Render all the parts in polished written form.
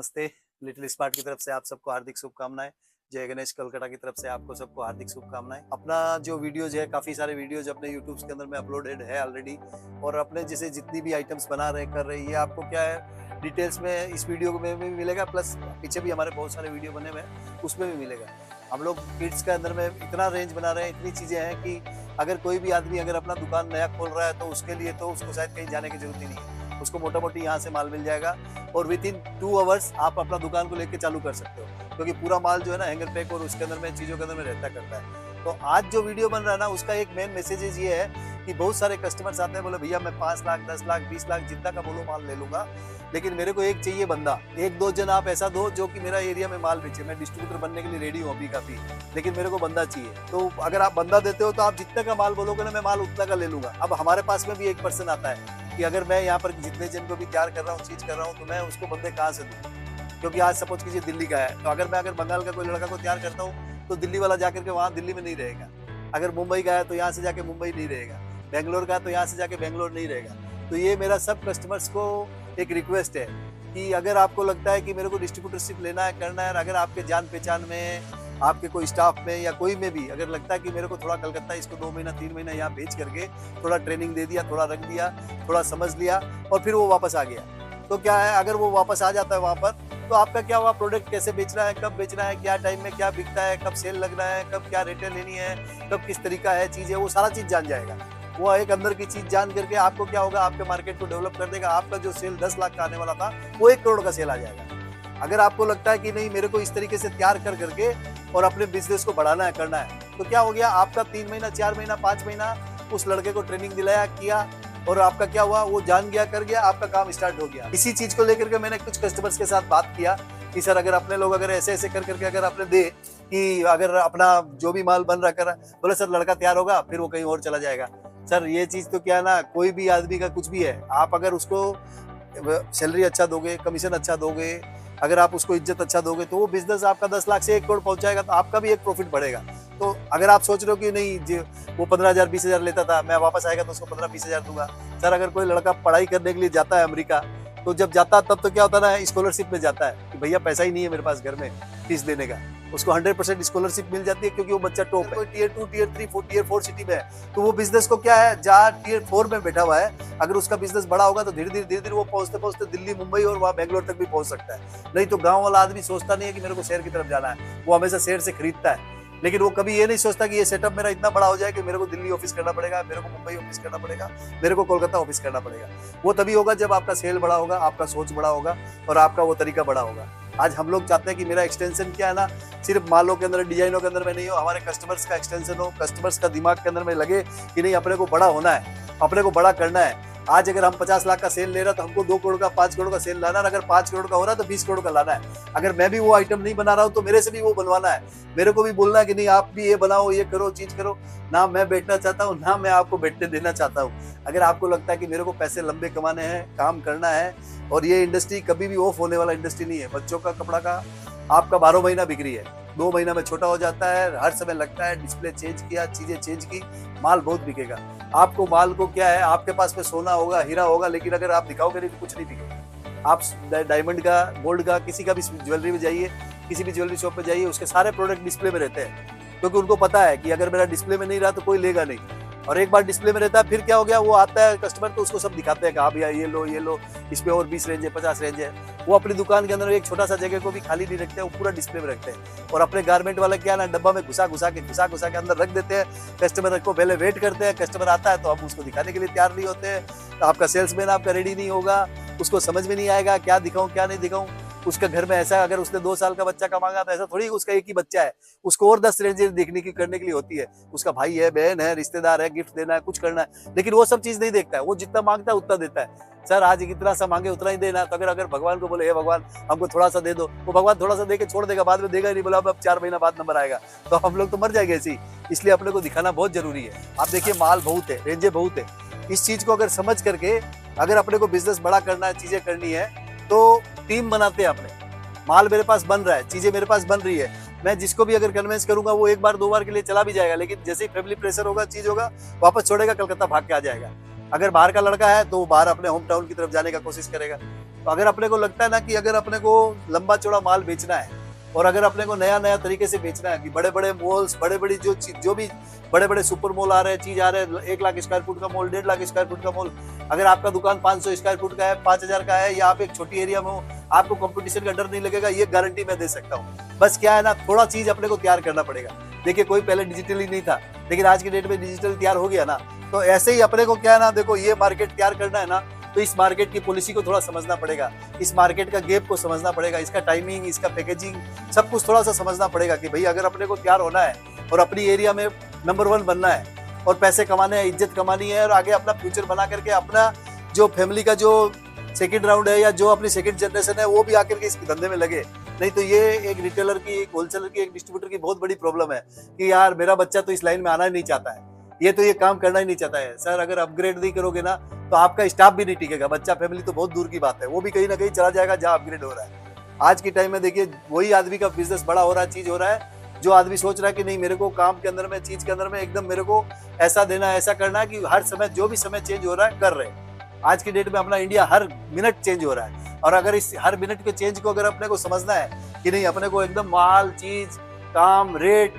नमस्ते। Little smart की तरफ से आप सबको हार्दिक शुभकामनाएं। जय गणेश कलकत्ता की तरफ से आपको सबको हार्दिक शुभकामनाएं। अपना जो वीडियोज है, काफ़ी सारे वीडियोज अपने यूट्यूब के अंदर में अपलोडेड है ऑलरेडी। और अपने जैसे जितनी भी आइटम्स बना रहे कर रहे, ये आपको क्या है डिटेल्स में इस वीडियो में भी मिलेगा, प्लस पीछे भी हमारे बहुत सारे वीडियो बने हुए हैं, उसमें भी मिलेगा। हम लोग किड्स के अंदर में इतना रेंज बना रहे हैं, इतनी चीज़ें हैं कि अगर कोई भी आदमी अगर अपना दुकान नया खोल रहा है तो उसके लिए तो उसको शायद कहीं जाने की जरूरत ही नहीं है। उसको मोटा मोटी यहाँ से माल मिल जाएगा और विद इन 2 आवर्स आप अपना दुकान को लेके चालू कर सकते हो, क्योंकि पूरा माल जो है ना हैंगर पैक और उसके अंदर में चीज़ों के अंदर में रहता करता है। तो आज जो वीडियो बन रहा है ना, उसका एक मेन मैसेज ये है कि बहुत सारे कस्टमर्स आते हैं, बोले भैया मैं 5 लाख 10 लाख 20 लाख जितना का बोलो माल ले लूंगा, लेकिन मेरे को एक चाहिए बंदा, 1-2 जन आप ऐसा दो जो कि मेरा एरिया में माल बेचे। मैं डिस्ट्रीब्यूटर बनने के लिए रेडी हूँ अभी काफी, लेकिन मेरे को बंदा चाहिए। तो अगर आप बंदा देते हो तो आप जितने का माल बोलोगे ना, मैं माल उतना का ले लूंगा। अब हमारे पास में भी एक पर्सन आता है कि अगर मैं यहाँ पर जितने जन को भी तैयार कर रहा हूँ, चीज कर रहा हूँ, तो मैं उसको बंदे कहाँ से दूँ? क्योंकि आज सपोज कीजिए दिल्ली का है, तो अगर बंगाल का कोई लड़का को तैयार करता हूँ तो दिल्ली वाला जाकर के वहाँ दिल्ली में नहीं रहेगा। अगर मुंबई का है तो यहाँ से जाके मुंबई नहीं रहेगा, बेंगलोर का है तो यहाँ से जाके बेंगलोर नहीं रहेगा। तो ये मेरा सब कस्टमर्स को एक रिक्वेस्ट है कि अगर आपको लगता है कि मेरे को डिस्ट्रीब्यूटरशिप लेना है, करना है, अगर आपके जान पहचान में, आपके कोई स्टाफ में या कोई में भी अगर लगता है कि मेरे को थोड़ा कलकत्ता इसको 2 महीना 3 महीना यहाँ भेज करके थोड़ा ट्रेनिंग दे दिया, थोड़ा रख दिया, थोड़ा समझ लिया और फिर वो वापस आ गया, तो क्या है, अगर वो वापस आ जाता है वहाँ पर, तो आपका क्या हुआ, प्रोडक्ट कैसे बेचना है, कब बेचना है, क्या टाइम में क्या बिकता है, कब सेल लगना है, कब क्या रेटें लेनी है, कब किस तरीका है चीज़ है, वो सारा चीज़ जान जाएगा। वो एक अंदर की चीज जान करके आपको क्या होगा, आपके मार्केट को डेवलप कर देगा। आपका जो सेल 10 लाख का आने वाला था वो 1 करोड़ का सेल आ जाएगा। अगर आपको लगता है कि नहीं मेरे को इस तरीके से तैयार कर करके और अपने बिजनेस को बढ़ाना है, करना है, तो क्या हो गया, आपका 3 महीना 4 महीना 5 महीना उस लड़के को ट्रेनिंग दिलाया किया और आपका क्या हुआ, वो जान गया, कर गया, आपका काम स्टार्ट हो गया। इसी चीज को लेकर के मैंने कुछ कस्टमर्स के साथ बात किया कि सर अगर अपने लोग अगर ऐसे ऐसे कर करके अगर आपने दे कि अगर अपना जो भी माल बन रहा कर, बोले सर लड़का तैयार होगा फिर वो कहीं और चला जाएगा। सर ये चीज तो क्या है ना, कोई भी आदमी का कुछ भी है, आप अगर उसको सैलरी अच्छा दोगे, कमीशन अच्छा दोगे, अगर आप उसको इज्जत अच्छा दोगे, तो वो बिजनेस आपका 10 लाख से 1 करोड़ पहुंच जाएगा, तो आपका भी एक प्रॉफिट बढ़ेगा। तो अगर आप सोच रहे हो कि नहीं वो 15,000 20,000 लेता था, मैं वापस आएगा तो उसको 15-20,000 दूंगा। सर अगर कोई लड़का पढ़ाई करने के लिए जाता है अमेरिका, तो जब जाता है तब तो क्या होता है ना, स्कॉलरशिप में जाता है कि भैया पैसा ही नहीं है मेरे पास घर में फीस देने का, उसको 100% स्कॉलरशिप मिल जाती है क्योंकि वो बच्चा टॉप है, टियर 2 टियर 3 टियर 4 सिटी में है। तो वो बिजनेस को क्या है, जहाँ टियर 4 में बैठा हुआ है, अगर उसका बिजनेस बड़ा होगा तो धीरे धीरे वो पहुंचते पहुंचते दिल्ली मुंबई और वहाँ बेंगलोर तक भी पहुंच सकता है। नहीं तो गाँव वाला आदमी सोचता नहीं है कि मेरे को शहर की तरफ जाना है, वो हमेशा शहर से खरीदता है, लेकिन वो कभी ये नहीं सोचता कि ये सेटअप मेरा इतना बड़ा हो जाए कि मेरे को दिल्ली ऑफिस करना पड़ेगा, मेरे को मुंबई ऑफिस करना पड़ेगा, मेरे को कोलकाता ऑफिस करना पड़ेगा। वो तभी होगा जब आपका सेल बड़ा होगा, आपका सोच बड़ा होगा और आपका वो तरीका बड़ा होगा। आज हम लोग चाहते हैं कि मेरा एक्सटेंशन क्या है ना, सिर्फ मालों के अंदर, डिजाइनों के अंदर में नहीं हो, हमारे कस्टमर्स का एक्सटेंशन हो, कस्टमर्स का दिमाग के अंदर में लगे कि नहीं अपने को बड़ा होना है, अपने को बड़ा करना है। आज अगर हम 50 लाख का सेल ले रहा तो हमको 2 करोड़ का 5 करोड़ का सेल लाना है, अगर 5 करोड़ का हो रहा है तो 20 करोड़ का लाना है। अगर मैं भी वो आइटम नहीं बना रहा हूँ तो मेरे से भी वो बनवाना है, मेरे को भी बोलना है कि नहीं आप भी ये बनाओ, ये करो, चीज करो। ना मैं बैठना चाहता हूँ, ना मैं आपको बैठने देना चाहता हूँ। अगर आपको लगता है कि मेरे को पैसे लंबे कमाने हैं, काम करना है, और ये इंडस्ट्री कभी भी ऑफ होने वाला इंडस्ट्री नहीं है। बच्चों का कपड़ा का आपका 12 महीना बिक्री है, 2 महीना में छोटा हो जाता है, हर समय लगता है डिस्प्ले चेंज किया, चीजें चेंज की, माल बहुत बिकेगा। आपको माल को क्या है, आपके पास में सोना होगा, हीरा होगा, लेकिन अगर आप दिखाओगे नहीं तो कुछ नहीं बिकेगा। आप डायमंड का, गोल्ड का, किसी का भी ज्वेलरी में जाइए, किसी भी ज्वेलरी शॉप पे जाइए, उसके सारे प्रोडक्ट डिस्प्ले में रहते हैं, क्योंकि उनको पता है कि अगर मेरा डिस्प्ले में नहीं रहा तो कोई लेगा नहीं। और एक बार डिस्प्ले में रहता है, फिर क्या हो गया, वो आता है कस्टमर तो उसको सब दिखाते हैं कि हाँ भैया ये लो, इसमें और 20 रेंज है, 50 रेंज है। वो अपनी दुकान के अंदर एक छोटा सा जगह को भी खाली नहीं रखते हैं, वो पूरा डिस्प्ले में रखते हैं। और अपने गारमेंट वाले क्या ना, डब्बा में घुसा घुसा के अंदर रख देते हैं। कस्टमर को पहले वेट करते हैं, कस्टमर आता है तो हम उसको दिखाने के लिए तैयार नहीं होते हैं। तो आपका सेल्समैन आपका रेडी नहीं होगा, उसको समझ में नहीं आएगा क्या दिखाऊं क्या नहीं दिखाऊं। उसका घर में ऐसा, अगर उसने 2 साल का बच्चा का मांगा तो ऐसा थोड़ी उसका एक ही बच्चा है, उसको और 10 रेंजेस देखने की करने के लिए होती है। उसका भाई है, बहन है, रिश्तेदार है, गिफ्ट देना है, कुछ करना है, लेकिन वो सब चीज नहीं देखता है। वो जितना मांगता है उतना देता है। सर आज इतना सा मांगे उतना ही देना। तो अगर भगवान को बोले हे भगवान हमको थोड़ा सा दे दो, वो भगवान थोड़ा सा दे के छोड़ देगा, बाद में देगा ही नहीं। बोला अब 4 महीना बाद नंबर आएगा तो हम लोग तो मर जाएंगे ऐसे ही। इसलिए अपने को दिखाना बहुत जरूरी है। आप देखिए माल बहुत है, रेंजे बहुत है। इस चीज को अगर समझ करके अगर अपने को बिजनेस बड़ा करना है, चीजें करनी है, तो टीम बनाते हैं अपने। माल मेरे पास बन रहा है, चीजें मेरे पास बन रही है, मैं जिसको भी अगर कन्विंस करूंगा वो 1 बार 2 बार के लिए चला भी जाएगा, लेकिन जैसे ही फैमिली प्रेशर होगा, चीज होगा, वापस छोड़ेगा, कलकत्ता भाग के आ जाएगा। अगर बाहर का लड़का है तो वो बाहर अपने होम टाउन की तरफ जाने का कोशिश करेगा। तो अगर अपने को लगता है ना कि अगर अपने को लंबा चौड़ा माल बेचना है और अगर अपने को नया नया तरीके से बेचना है कि बड़े बड़े मॉल्स, बड़े बड़ी जो भी बड़े बड़े सुपर मॉल आ रहे हैं, चीज आ रहे हैं, 1 लाख स्क्वायर फुट का मॉल, 1.5 लाख स्क्वायर फुट का मॉल, अगर आपका दुकान 500 स्क्वायर फुट का है, 5,000 का है, या आप एक छोटी एरिया में हो, आपको कंपटीशन का डर नहीं लगेगा, ये गारंटी मैं दे सकता हूँ। बस क्या है ना, थोड़ा चीज अपने को तैयार करना पड़ेगा। देखिए कोई पहले डिजिटली नहीं था, लेकिन आज की डेट में डिजिटल तैयार हो गया ना, तो ऐसे ही अपने को क्या है ना, देखो ये मार्केट तैयार करना है ना, तो इस मार्केट की पॉलिसी को थोड़ा समझना पड़ेगा, इस मार्केट का गैप को समझना पड़ेगा, इसका टाइमिंग, इसका पैकेजिंग, सब कुछ थोड़ा सा समझना पड़ेगा कि भाई अगर अपने को तैयार होना है और अपनी एरिया में नंबर 1 बनना है और पैसे कमाने हैं, इज्जत कमानी है और आगे अपना फ्यूचर बना करके अपना जो फैमिली का जो सेकंड राउंड है या जो अपनी सेकंड जनरेशन है वो भी आकर के इस धंधे में लगे। नहीं तो ये एक रिटेलर की, एक होलसेलर की, एक डिस्ट्रीब्यूटर की बहुत बड़ी प्रॉब्लम है कि यार मेरा बच्चा तो इस लाइन में आना ही नहीं चाहता है, ये तो ये काम करना ही नहीं चाहता है। सर अगर अपग्रेड नहीं करोगे ना तो आपका स्टाफ भी नहीं टिकेगा, बच्चा फैमिली तो बहुत दूर की बात है, वो भी कहीं ना कहीं चला जाएगा जहाँ अपग्रेड हो रहा है। आज के टाइम में देखिए वही आदमी का बिजनेस बड़ा हो रहा है, चीज हो रहा है, जो आदमी सोच रहा है कि नहीं मेरे को काम के अंदर में, चीज के अंदर में एकदम मेरे को ऐसा देना है, ऐसा करना है कि हर समय जो भी समय चेंज हो रहा है कर रहे हैं। आज की डेट में अपना इंडिया हर मिनट चेंज हो रहा है और अगर इस हर मिनट के चेंज को अगर अपने को समझना है कि नहीं अपने को एकदम माल, चीज, काम, रेट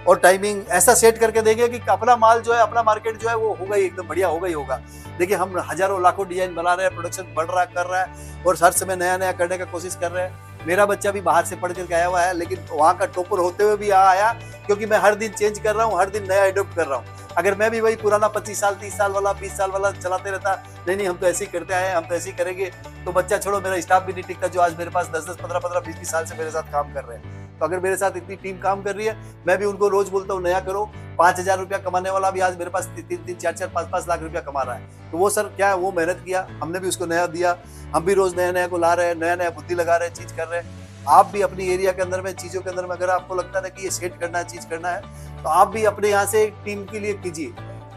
और टाइमिंग ऐसा सेट करके देंगे कि अपना माल जो है, अपना मार्केट जो है वो होगा ही एकदम बढ़िया, होगा ही होगा। देखिए हम हजारों लाखों डिजाइन बना रहे हैं, प्रोडक्शन बढ़ रहा कर रहा है और हर समय नया नया करने का कोशिश कर रहे हैं। मेरा बच्चा भी बाहर से पढ़ करके आया हुआ है, लेकिन वहाँ का टॉपर होते हुए भी यहाँ आया क्योंकि मैं हर दिन चेंज कर रहा हूँ, हर दिन नया एडॉप्ट कर रहा हूँ। अगर मैं भी वही पुराना 25 साल 30 साल वाला 20 साल वाला चलाते रहता, नहीं हम तो ऐसे ही करते आए, हम तो ऐसे ही करेंगे, तो बच्चा छोड़ो मेरा स्टाफ भी नहीं टिकता जो आज मेरे पास 10-10, 15-15, 20-20 साल से मेरे साथ काम कर रहे हैं। तो अगर मेरे साथ इतनी टीम काम कर रही है, मैं भी उनको रोज बोलता हूँ नया करो। 5,000 रुपया कमाने वाला भी आज मेरे पास 3-3, 4-4, 5-5 लाख रुपया कमा रहा है। तो वो सर क्या है, वो मेहनत किया, हमने भी उसको नया दिया, हम भी रोज नया नया को ला रहे हैं, नया नया बुद्धि लगा रहे हैं, चीज कर रहे हैं। आप भी अपनी एरिया के अंदर में, चीजों के अंदर में अगर आपको लगता है कि ये सेट करना है, चीज करना है, तो आप भी अपने यहाँ से टीम के लिए कीजिए।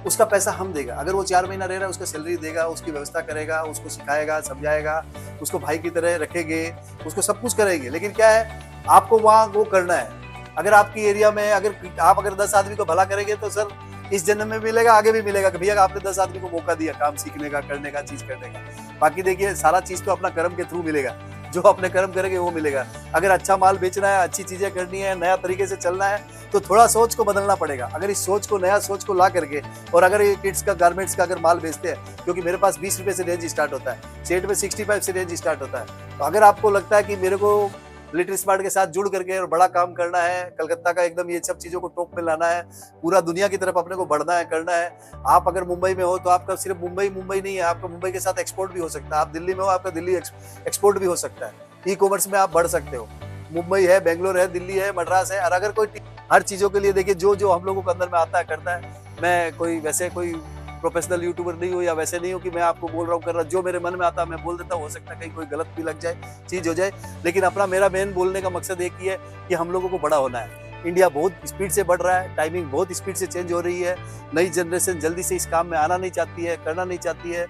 उसका पैसा हम देगा, अगर वो 4 महीना रह रहा है उसका सैलरी देगा, उसकी व्यवस्था करेगा, उसको सिखाएगा, समझाएगा, उसको भाई की तरह रखेंगे, उसको सब कुछ करेंगे। लेकिन क्या है, आपको वहाँ वो करना है। अगर आपकी एरिया में अगर 10 आदमी को भला करेंगे तो सर इस जन्म में मिलेगा, आगे भी मिलेगा कि भैया आपने 10 आदमी को मौका दिया काम सीखने का, करने का, चीज करने का। बाकी देखिए सारा चीज तो अपना कर्म के थ्रू मिलेगा, जो अपने कर्म करेंगे वो मिलेगा। अगर अच्छा माल बेचना है, अच्छी चीजें करनी है, नया तरीके से चलना है, तो थोड़ा सोच को बदलना पड़ेगा। अगर इस सोच को, नया सोच को ला करके, और अगर ये किड्स का, गारमेंट्स का अगर माल बेचते हैं, क्योंकि मेरे पास 20 रुपए से रेंज स्टार्ट होता है, सेट में 65 से रेंज स्टार्ट होता है। तो अगर आपको लगता है कि मेरे को लिटिल स्मार्ट के साथ जुड़ करके और बड़ा काम करना है, कलकत्ता का एकदम ये सब चीजों को टॉप में लाना है, पूरा दुनिया की तरफ अपने को बढ़ना है, करना है। आप अगर मुंबई में हो तो आपका सिर्फ मुंबई नहीं है, आपका मुंबई के साथ एक्सपोर्ट भी हो सकता है। आप दिल्ली में हो, आपका दिल्ली एक्सपोर्ट भी हो सकता है। ई कॉमर्स में आप बढ़ सकते हो। मुंबई है, बेंगलोर है, दिल्ली है, मद्रास है, और अगर कोई हर चीजों के लिए देखिए जो हम लोगों के अंदर में आता है करता है। मैं कोई प्रोफेशनल यूट्यूबर नहीं हूँ या वैसे नहीं हूँ कि मैं आपको बोल रहा हूँ कर रहा, जो मेरे मन में आता है मैं बोल देता हूँ। हो सकता है कहीं कोई गलत भी लग जाए, चीज हो जाए, लेकिन अपना मेरा मेन बोलने का मकसद एक ही है कि हम लोगों को बड़ा होना है। इंडिया बहुत स्पीड से बढ़ रहा है, टाइमिंग बहुत स्पीड से चेंज हो रही है, नई जनरेशन जल्दी से इस काम में आना नहीं चाहती है, करना नहीं चाहती है,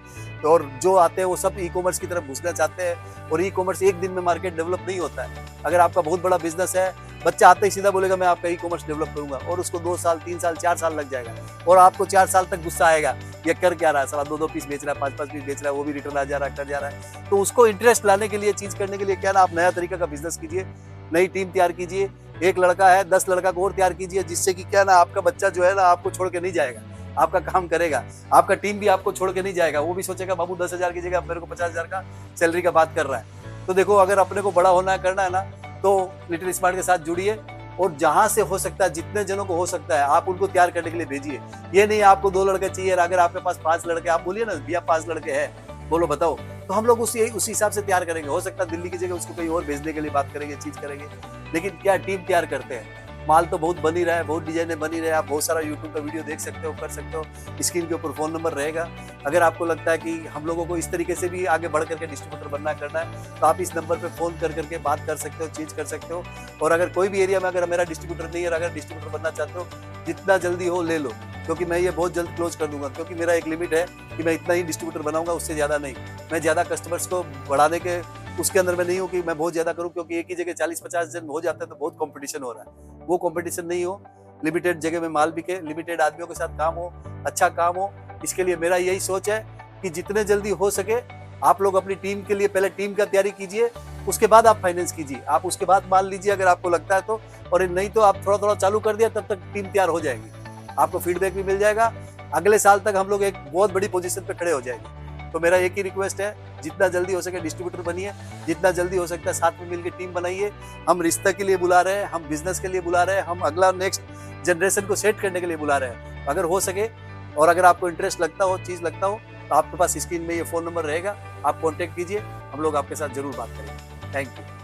और जो आते हैं वो सब ई कॉमर्स की तरफ घुसना चाहते हैं। और ई कॉमर्स एक दिन में मार्केट डेवलप नहीं होता है। अगर आपका बहुत बड़ा बिजनेस है, बच्चा आते ही सीधा बोलेगा मैं आपका ई कॉमर्स डेवलप करूंगा, और उसको 2 साल 3 साल 4 साल लग जाएगा, और आपको 4 साल तक गुस्सा आएगा ये कर क्या रहा है, साला 2-2 पीस बेच रहा है, 5-5 पीस बेच रहा है, वो भी रिटर्न आ जा रहा है, कर जा रहा है। तो उसको इंटरेस्ट लाने के लिए, चीज करने के लिए क्या ना, आप नया तरीका का बिजनेस कीजिए, नई टीम तैयार कीजिए। एक लड़का है, 10 लड़का को और तैयार कीजिए, जिससे कि क्या ना आपका बच्चा जो है ना आपको छोड़ के नहीं जाएगा, आपका काम करेगा, आपका टीम भी आपको छोड़ के नहीं जाएगा। वो भी सोचेगा बाबू 10,000 की जगह मेरे को 50,000 का सैलरी का बात कर रहा है। तो देखो अगर अपने को बड़ा होना है, करना है ना, तो लिटिल स्मार्ट के साथ जुड़िए, और जहां से हो सकता है, जितने जनों को हो सकता है, आप उनको तैयार करने के लिए भेजिए। ये नहीं आपको 2 लड़के चाहिए, अगर आपके पास 5 लड़के, आप बोलिए ना भैया 5 लड़के हैं, बोलो बताओ, तो हम लोग उसी हिसाब से तैयार करेंगे। हो सकता है दिल्ली की जगह उसको कहीं और भेजने के लिए बात करेंगे, चीज करेंगे, लेकिन क्या टीम तैयार करते हैं। माल तो बहुत बन ही रहा है, बहुत डिजाइने बन ही रहे हैं, आप बहुत सारा यूट्यूब का वीडियो देख सकते हो, कर सकते हो। स्क्रीन के ऊपर फोन नंबर रहेगा। अगर आपको लगता है कि हम लोगों को इस तरीके से भी आगे बढ़ करके डिस्ट्रीब्यूटर बनना करना है, तो आप इस नंबर पे फोन कर करके बात कर सकते हो, चीज कर सकते हो। और अगर कोई भी एरिया में अगर मेरा डिस्ट्रीब्यूटर नहीं है, अगर डिस्ट्रीब्यूटर बनना चाहते हो, जितना जल्दी हो ले लो, क्योंकि मैं ये बहुत जल्द क्लोज कर दूंगा, क्योंकि मेरा एक लिमिट है कि मैं इतना ही डिस्ट्रीब्यूटर बनाऊंगा, उससे ज्यादा नहीं। मैं ज्यादा कस्टमर्स को बढ़ाने के उसके अंदर में नहीं हूँ कि मैं बहुत ज्यादा करूँ, क्योंकि एक ही जगह 40-50 जन हो जाता है तो बहुत कंपटीशन हो रहा है। वो कंपटीशन नहीं हो, लिमिटेड जगह में माल बिके, लिमिटेड आदमियों के साथ काम हो, अच्छा काम हो। इसके लिए मेरा यही सोच है कि जितने जल्दी हो सके आप लोग अपनी टीम के लिए पहले टीम का तैयारी कीजिए, उसके बाद आप फाइनेंस कीजिए। आप उसके बाद मान लीजिए अगर आपको लगता है तो, और नहीं तो आप थोड़ा थोड़ा चालू कर दिया, तब तक टीम तैयार हो जाएगी, आपको फीडबैक भी मिल जाएगा। अगले साल तक हम लोग एक बहुत बड़ी पोजीशन पे खड़े हो जाएंगे। तो मेरा एक ही रिक्वेस्ट है, जितना जल्दी हो सके डिस्ट्रीब्यूटर बनिए, जितना जल्दी हो सकता है साथ में मिलकर टीम बनाइए। हम रिश्ता के लिए बुला रहे हैं, हम बिजनेस के लिए बुला रहे हैं, हम अगला नेक्स्ट जनरेशन को सेट करने के लिए बुला रहे हैं। अगर हो सके और अगर आपको इंटरेस्ट लगता हो, चीज़ लगता हो, तो आपके पास स्क्रीन में ये फ़ोन नंबर रहेगा, आप कॉन्टेक्ट कीजिए, हम लोग आपके साथ जरूर बात करेंगे। Thank you.